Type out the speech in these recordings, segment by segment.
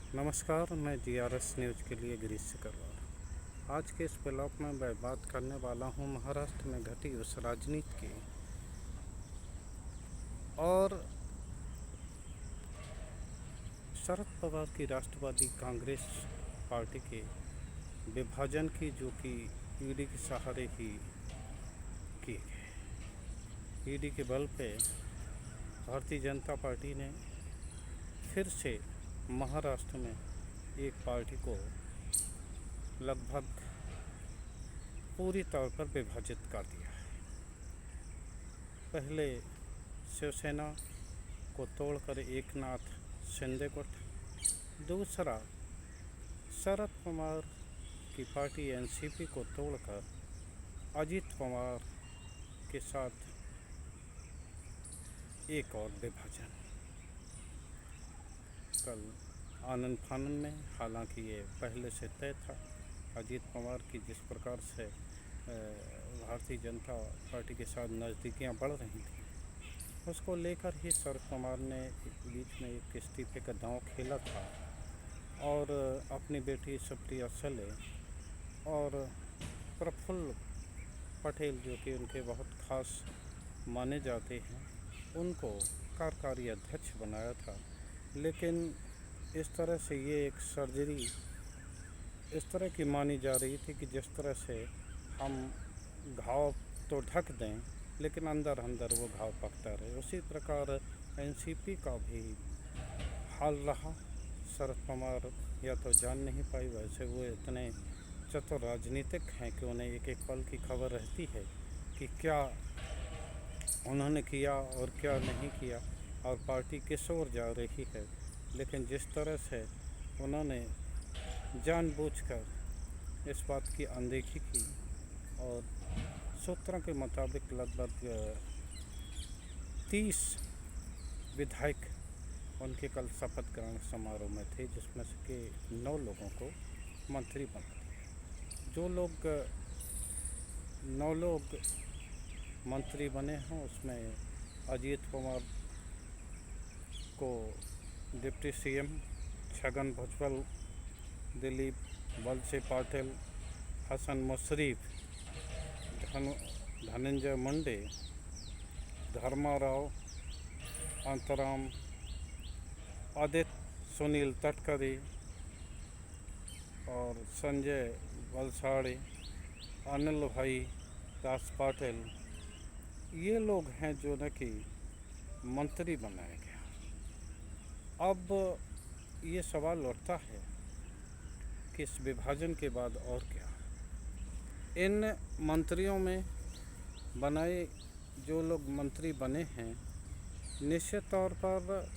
नमस्कार, मैं GRS news के लिए गिरीश सिकरवार। आज के इस ब्लॉग में मैं बात करने वाला हूं महाराष्ट्र में घटी उस राजनीति की और शरद पवार की राष्ट्रवादी कांग्रेस पार्टी के विभाजन की, जो कि ईडी के सहारे ही किए गए। ईडी के बल पे भारतीय जनता पार्टी ने फिर से महाराष्ट्र में एक पार्टी को लगभग पूरी तौर पर विभाजित कर दिया है। पहले शिवसेना को तोड़कर एकनाथ शिंदे गुट, दूसरा शरद पवार की पार्टी एनसीपी को तोड़कर अजीत पवार के साथ एक और विभाजन कल आनंद फानन में। हालांकि ये पहले से तय था। अजीत पवार की जिस प्रकार से भारतीय जनता पार्टी के साथ नज़दीकियाँ बढ़ रही थी, उसको लेकर ही शरद पवार ने बीच में एक इस्तीफे का दांव खेला था और अपनी बेटी सुप्रिया सुले और प्रफुल्ल पटेल, जो कि उनके बहुत खास माने जाते हैं, उनको कार्यकारी अध्यक्ष बनाया था। लेकिन इस तरह से ये एक सर्जरी इस तरह की मानी जा रही थी कि जिस तरह से हम घाव तो ढक दें लेकिन अंदर अंदर वो घाव पकता रहे, उसी प्रकार एनसीपी का भी हाल रहा। शरद पवार या तो जान नहीं पाई, वैसे वो इतने चतुर राजनीतिक हैं कि उन्हें एक एक पल की खबर रहती है कि क्या उन्होंने किया और क्या नहीं किया और पार्टी किस ओर जा रही है। लेकिन जिस तरह से उन्होंने जानबूझकर इस बात की अनदेखी की और सूत्रों के मुताबिक लगभग 30 विधायक उनके कल शपथ ग्रहण समारोह में थे, जिसमें से के 9 लोगों को मंत्री बना दिया। जो लोग 9 लोग मंत्री बने हैं, उसमें अजीत पवार को डिप्टी सीएम, छगन भुजबल, दिलीप वलसे पाटिल, हसन मुश्रीफ, धनंजय मुंडे, धर्माराव अंतराम, आदित्य सुनील तटकरे और संजय वलसाड़े, अनिल भाई दास पाटिल, ये लोग हैं जो न कि मंत्री बनाए गए। अब ये सवाल उठता है कि इस विभाजन के बाद और क्या। इन मंत्रियों में बनाए जो लोग मंत्री बने हैं, निश्चित तौर पर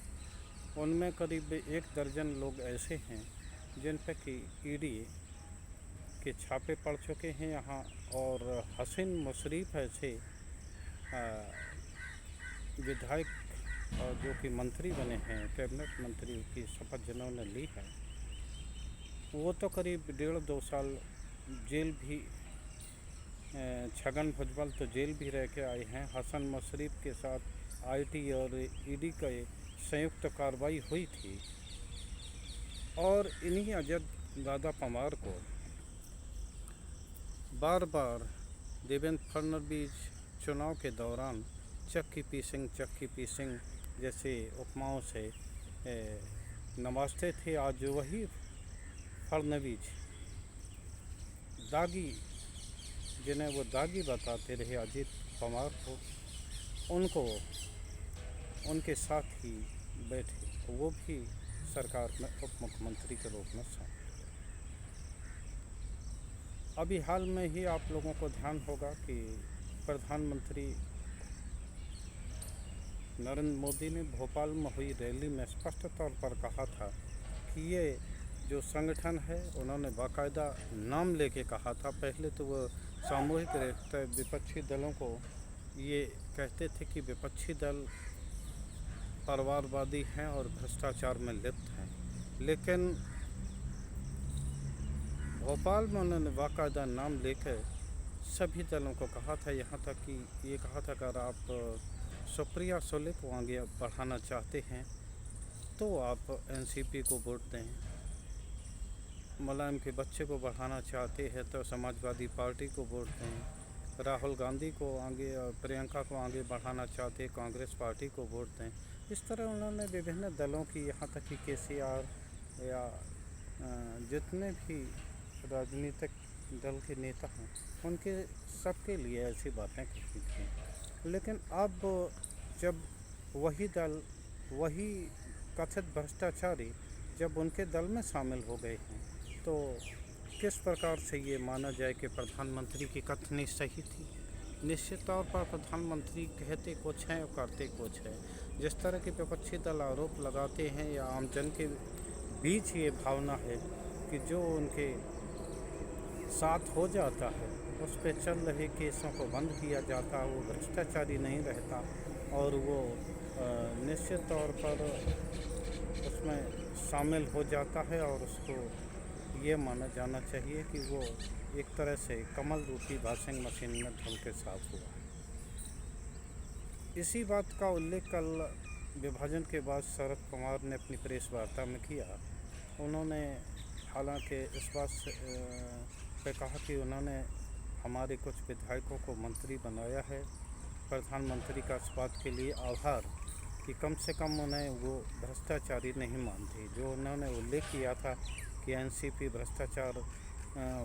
उनमें करीब 1 दर्जन लोग ऐसे हैं जिन पर कि ईडी के छापे पड़ चुके हैं यहाँ, और हसन मुशर्रफ ऐसे विधायक और जो कि मंत्री बने हैं, कैबिनेट मंत्री की शपथ जिन्होंने ली है, वो तो करीब 1.5-2 साल जेल भी, छगन भुजबल तो जेल भी रह के आए हैं। हसन मुशर्रफ के साथ आईटी और ईडी का संयुक्त कार्रवाई हुई थी और इन्हीं अजय दादा पवार को बार बार देवेंद्र फडणवीस चुनाव के दौरान चक्की पीसिंग जैसे उपमाओं से नवाजते थे। आज वही फडणवीस दागी, जिन्हें वो दागी बताते रहे अजीत पवार को, उनको उनके साथ ही बैठे, वो भी सरकार में उप मुख्यमंत्री के रूप में शामिल। अभी हाल में ही आप लोगों को ध्यान होगा कि प्रधानमंत्री नरेंद्र मोदी ने भोपाल में हुई रैली में स्पष्ट तौर पर कहा था कि ये जो संगठन है, उन्होंने बाकायदा नाम लेके कहा था। पहले तो वो सामूहिक विपक्षी दलों को ये कहते थे कि विपक्षी दल परिवारवादी हैं और भ्रष्टाचार में लिप्त हैं, लेकिन भोपाल में उन्होंने बाकायदा नाम लेकर सभी दलों को कहा था। यहाँ तक कि ये कहा था, अगर आप सुप्रिया सुले को आगे बढ़ाना चाहते हैं तो आप एनसीपी को वोट दें, मुलायम के बच्चे को बढ़ाना चाहते हैं तो समाजवादी पार्टी को वोट दें, राहुल गांधी को आगे और प्रियंका को आगे बढ़ाना चाहते हैं कांग्रेस पार्टी को वोट दें। इस तरह उन्होंने विभिन्न दलों की, यहाँ तक कि केसीआर या जितने भी राजनीतिक दल के नेता हैं उनके सबके लिए ऐसी बातें कही थी। लेकिन अब जब वही दल, वही कथित भ्रष्टाचारी जब उनके दल में शामिल हो गए हैं तो किस प्रकार से ये माना जाए कि प्रधानमंत्री की कथनी सही थी? निश्चित तौर पर प्रधानमंत्री कहते कुछ हैं और करते कुछ है। जिस तरह के विपक्षी दल आरोप लगाते हैं या आमजन के बीच ये भावना है कि जो उनके साथ हो जाता है उस पे चल रहे केसों को बंद किया जाता, वो भ्रष्टाचारी नहीं रहता और वो निश्चित तौर पर उसमें शामिल हो जाता है और उसको ये माना जाना चाहिए कि वो एक तरह से कमल रूपी वॉशिंग मशीन में धुल के साफ हुआ। इसी बात का उल्लेख कल विभाजन के बाद शरद पवार ने अपनी प्रेस वार्ता में किया। उन्होंने हालांकि इस बात पे कहा कि उन्होंने हमारे कुछ विधायकों को मंत्री बनाया है। प्रधानमंत्री का इस बात के लिए आभार कि कम से कम उन्हें वो भ्रष्टाचारी नहीं मानती। जो उन्होंने उल्लेख किया था कि एनसीपी भ्रष्टाचार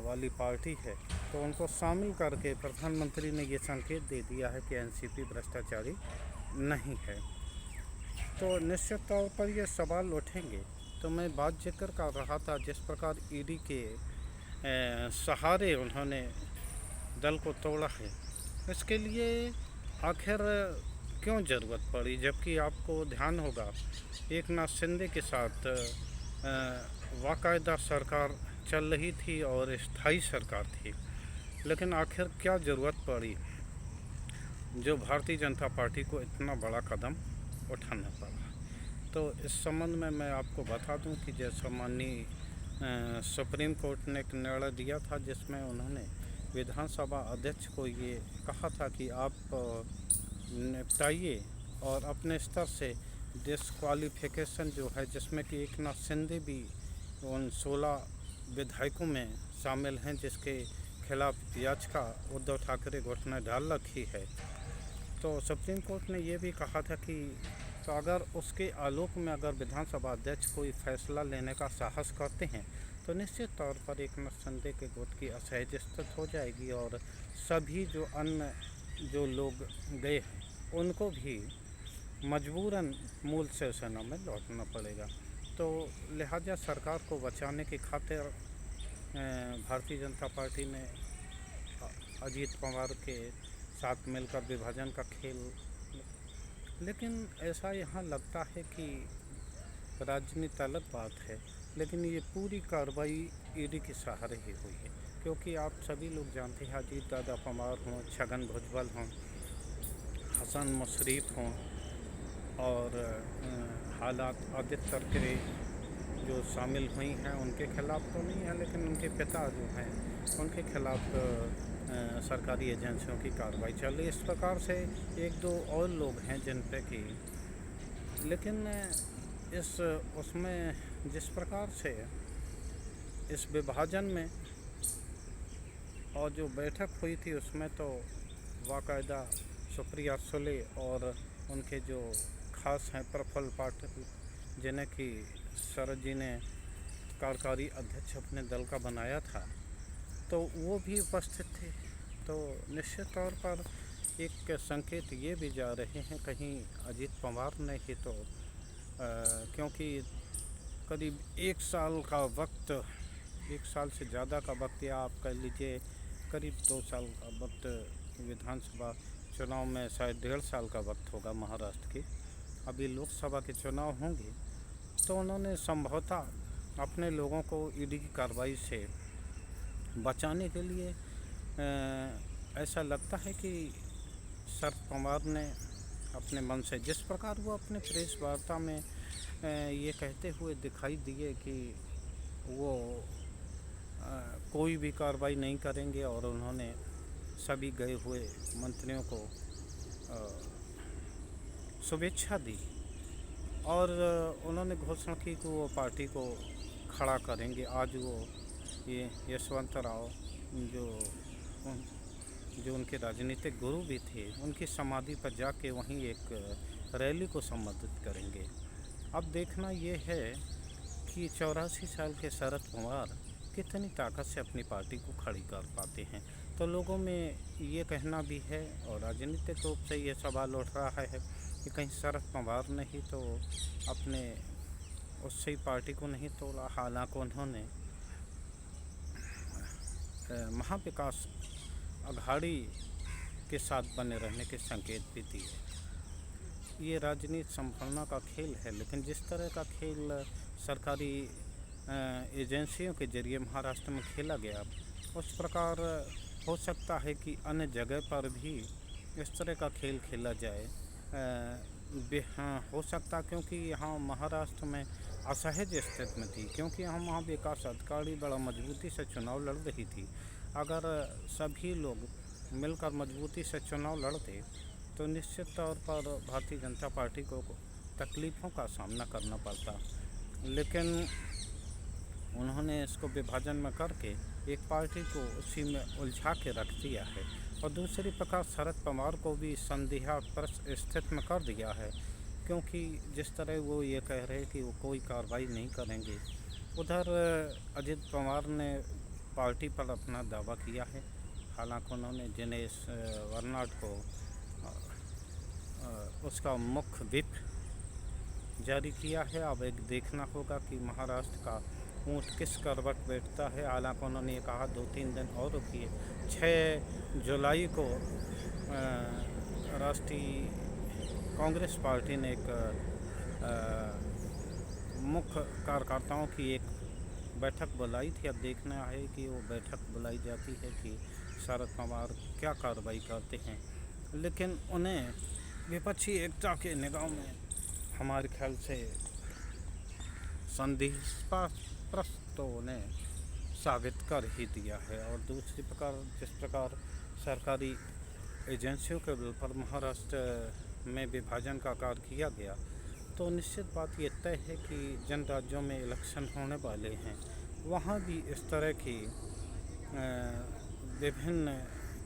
वाली पार्टी है, तो उनको शामिल करके प्रधानमंत्री ने ये संकेत दे दिया है कि एनसीपी भ्रष्टाचारी नहीं है। तो निश्चित तौर पर ये सवाल उठेंगे। तो मैं बात जिक्र कर रहा था जिस प्रकार ईडी के सहारे उन्होंने दल को तोड़ा है, इसके लिए आखिर क्यों ज़रूरत पड़ी? जबकि आपको ध्यान होगा एकनाथ शिंदे के साथ बाकायदा सरकार चल रही थी और स्थायी सरकार थी, लेकिन आखिर क्या ज़रूरत पड़ी जो भारतीय जनता पार्टी को इतना बड़ा कदम उठाना पड़ा? तो इस संबंध में मैं आपको बता दूं कि जैसा माननीय सुप्रीम कोर्ट ने एक निर्णय दिया था जिसमें उन्होंने विधानसभा अध्यक्ष को ये कहा था कि आप निपटाइए और अपने स्तर से डिस्क्वालिफिकेशन जो है, जिसमें कि एकनाथ शिंदे भी उन 16 विधायकों में शामिल हैं जिसके खिलाफ याचिका उद्धव ठाकरे गुट ने डाल रखी है। तो सुप्रीम कोर्ट ने ये भी कहा था कि तो अगर उसके आलोक में अगर विधानसभा अध्यक्ष कोई फैसला लेने का साहस करते हैं तो निश्चित तौर पर एकनाथ शिंदे के गुट की असहज स्थिति हो जाएगी और सभी जो अन्य जो लोग गए हैं उनको भी मजबूरन मूल शिवसेना में लौटना पड़ेगा। तो लिहाजा सरकार को बचाने की खातिर भारतीय जनता पार्टी ने अजीत पवार के साथ मिलकर विभाजन का खेल, लेकिन ऐसा यहाँ लगता है कि राजनीति अलग बात है, लेकिन ये पूरी कार्रवाई ईडी के सहारे ही हुई है। क्योंकि आप सभी लोग जानते हैं अजीत दादा पवार हों, छगन भुजबल हों, हसन मुशर्रफ हों और हालात आदित्य तर्करे जो शामिल हुई हैं उनके खिलाफ तो नहीं है, लेकिन उनके पिता जो हैं उनके खिलाफ सरकारी एजेंसियों की कार्रवाई चल रही है। इस प्रकार से एक दो और लोग हैं जिन पे की, लेकिन इस उसमें जिस प्रकार से इस विभाजन में और जो बैठक हुई थी उसमें तो बाकायदा सुप्रिया सुले और उनके जो खास हैं प्रफुल्ल पाठक, जिन्हें कि शरद जी ने कार्यकारी अध्यक्ष अपने दल का बनाया था, तो वो भी उपस्थित थे। तो निश्चित तौर पर एक संकेत ये भी जा रहे हैं कहीं अजीत पवार ने ही तो क्योंकि करीब 1 साल का वक्त, 1 साल से ज़्यादा का वक्त या आप कह लीजिए करीब 2 साल का वक्त विधानसभा चुनाव में, शायद 1.5 साल का वक्त होगा महाराष्ट्र के, अभी लोकसभा के चुनाव होंगे। तो उन्होंने संभवतः अपने लोगों को ईडी की कार्रवाई से बचाने के लिए ऐसा लगता है कि शरद पवार ने अपने मन से, जिस प्रकार वो अपने प्रेस वार्ता में ये कहते हुए दिखाई दिए कि वो कोई भी कार्रवाई नहीं करेंगे और उन्होंने सभी गए हुए मंत्रियों को शुभेच्छा दी और उन्होंने घोषणा की कि वो पार्टी को खड़ा करेंगे। आज वो ये यशवंत राव जो जो उनके राजनीतिक गुरु भी थे, उनकी समाधि पर जाके वहीं एक रैली को संबोधित करेंगे। अब देखना ये है कि 84 साल के शरद पवार कितनी ताकत से अपनी पार्टी को खड़ी कर पाते हैं। तो लोगों में ये कहना भी है और राजनीतिक रूप से ये सवाल उठ रहा है कि कहीं शरद पवार ने ही तो अपने उससे ही पार्टी को नहीं तोड़ा। हालांकि उन्होंने महाविकास अघाड़ी के साथ बने रहने के संकेत भी दिए। ये राजनीति संभालना का खेल है, लेकिन जिस तरह का खेल सरकारी एजेंसियों के जरिए महाराष्ट्र में खेला गया, उस प्रकार हो सकता है कि अन्य जगह पर भी इस तरह का खेल खेला जाए। हाँ, हो सकता, क्योंकि यहाँ महाराष्ट्र में असहज स्थिति में थी, क्योंकि यहाँ महाविकास अघाड़ी बड़ा मजबूती से चुनाव लड़ रही थी। अगर सभी लोग मिलकर मजबूती से चुनाव लड़ते तो निश्चित तौर पर भारतीय जनता पार्टी को तकलीफ़ों का सामना करना पड़ता, लेकिन उन्होंने इसको विभाजन में करके एक पार्टी को उसी में उलझा के रख दिया है। और दूसरी प्रकार शरद पवार को भी संदेहास्पद स्थिति में कर दिया है, क्योंकि जिस तरह वो ये कह रहे कि वो कोई कार्रवाई नहीं करेंगे, उधर अजित पवार ने पार्टी पर अपना दावा किया है। हालांकि उन्होंने दिनेश वर्नाड को उसका मुख्य विप जारी किया है। अब एक देखना होगा कि महाराष्ट्र का ऊँट किस करवट बैठता है। हालांकि उन्होंने ये कहा 2-3 दिन और रुकिए। 6 जुलाई को राष्ट्रीय कांग्रेस पार्टी ने एक मुख्य कार्यकर्ताओं की एक बैठक बुलाई थी। अब देखना है कि वो बैठक बुलाई जाती है कि शरद पवार क्या कार्रवाई करते हैं, लेकिन उन्हें विपक्षी एकता के निगाह में हमारे ख्याल से संदेहास्पद तो उन्हें साबित कर ही दिया है। और दूसरी प्रकार जिस प्रकार सरकारी एजेंसियों के बल पर महाराष्ट्र में विभाजन का कार्य किया गया, तो निश्चित बात ये तय है कि जिन राज्यों में इलेक्शन होने वाले हैं वहाँ भी इस तरह की विभिन्न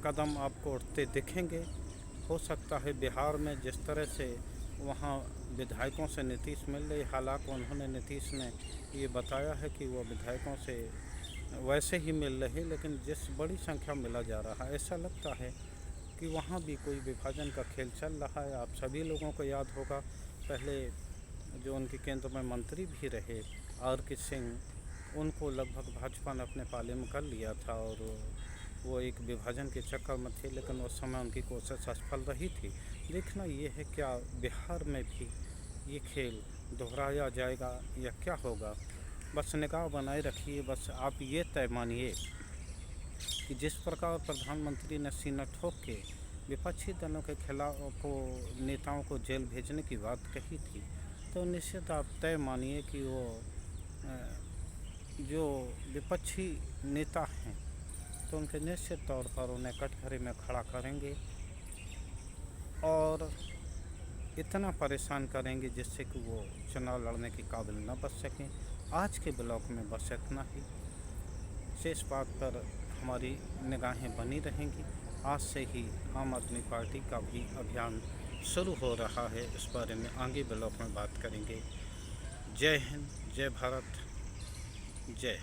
कदम आपको उठते दिखेंगे। हो सकता है बिहार में जिस तरह से वहाँ विधायकों से नीतीश मिल रही, हालांकि उन्होंने नीतीश ने ये बताया है कि वो विधायकों से वैसे ही मिल रहे, लेकिन जिस बड़ी संख्या मिला जा रहा है, ऐसा लगता है कि वहाँ भी कोई विभाजन का खेल चल रहा है। आप सभी लोगों को याद होगा, पहले जो उनके केंद्र में मंत्री भी रहे आर.के. सिंह, उनको लगभग भाजपा ने अपने पाले में कर लिया था और वो एक विभाजन के चक्कर में थे, लेकिन उस समय उनकी कोशिश असफल रही थी। देखना ये है क्या बिहार में भी ये खेल दोहराया जाएगा या क्या होगा। बस निगाह बनाए रखिए। बस आप ये तय मानिए कि जिस प्रकार प्रधानमंत्री ने सीना ठोक के विपक्षी दलों के खिलाफ को नेताओं को जेल भेजने की बात कही थी, तो निश्चित आप तय मानिए कि वो जो विपक्षी नेता हैं तो उनके निश्चित तौर पर उन्हें कटघरे में खड़ा करेंगे और इतना परेशान करेंगे जिससे कि वो चुनाव लड़ने के काबिल न बच सकें। आज के ब्लॉग में बस इतना ही। शेष बात पर हमारी निगाहें बनी रहेंगी। आज से ही आम आदमी पार्टी का भी अभियान शुरू हो रहा है, इस बारे में आगे ब्लॉग में बात करेंगे। जय हिंद, जय भारत, जय।